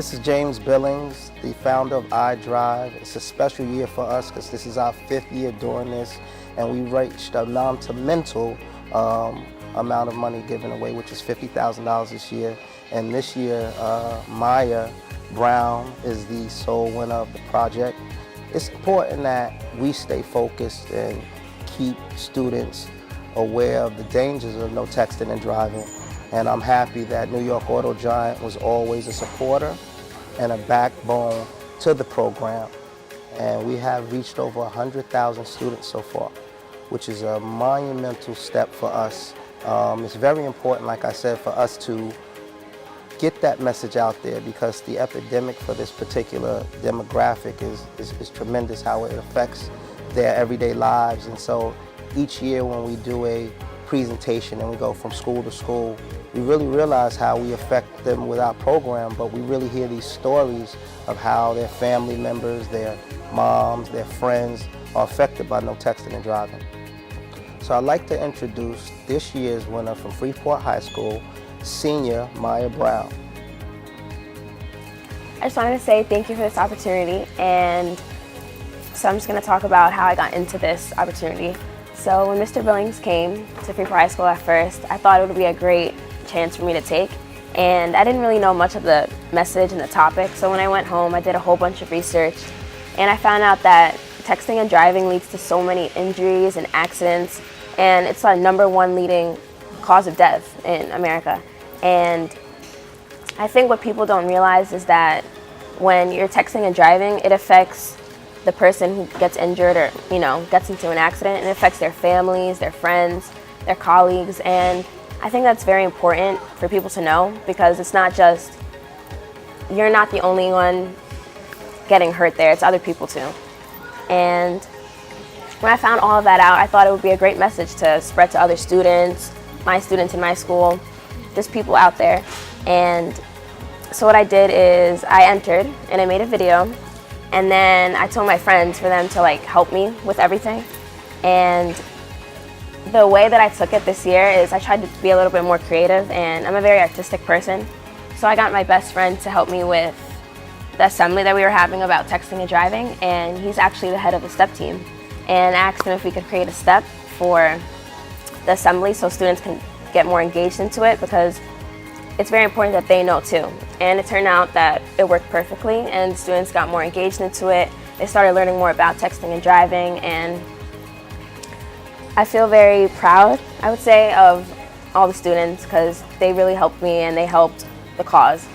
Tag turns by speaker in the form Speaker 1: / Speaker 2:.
Speaker 1: This is James Billings, the founder of iDrive. It's a special year for us because this is our 5th year doing this, and we reached a monumental amount of money given away, which is $50,000 this year. And this year, Maya Brown is the sole winner of the project. It's important that we stay focused and keep students aware of the dangers of no texting and driving. And I'm happy that New York Auto Giant was always a supporter and a backbone to the program. And we have reached over 100,000 students so far, which is a monumental step for us. It's very important, like I said, for us to get that message out there, because the epidemic for this particular demographic is tremendous, how it affects their everyday lives. And so each year when we do a presentation and we go from school to school, we really realize how we affect them with our program, but we really hear these stories of how their family members, their moms, their friends are affected by no texting and driving. So I'd like to introduce this year's winner from Freeport High School, senior Maya Brown.
Speaker 2: I just wanted to say thank you for this opportunity, and so I'm just going to talk about how I got into this opportunity. So when Mr. Billings came to Freeport High School at first, I thought it would be a great chance for me to take, and I didn't really know much of the message and the topic. So when I went home, I did a whole bunch of research, and I found out that texting and driving leads to so many injuries and accidents, and it's the #1 leading cause of death in America. And I think what people don't realize is that when you're texting and driving, it affects the person who gets injured or, gets into an accident, and it affects their families, their friends, their colleagues. And I think that's very important for people to know, because it's not just, you're not the only one getting hurt there, it's other people too. And when I found all of that out, I thought it would be a great message to spread to other students in my school, just people out there. And so what I did is I entered and I made a video, and then I told my friends for them to help me with everything. And the way that I took it this year is I tried to be a little bit more creative, and I'm a very artistic person. So I got my best friend to help me with the assembly that we were having about texting and driving, and he's actually the head of the STEP team. And I asked him if we could create a step for the assembly so students can get more engaged into it, because it's very important that they know too. And it turned out that it worked perfectly, and students got more engaged into it. They started learning more about texting and driving, and I feel very proud, I would say, of all the students, because they really helped me and they helped the cause.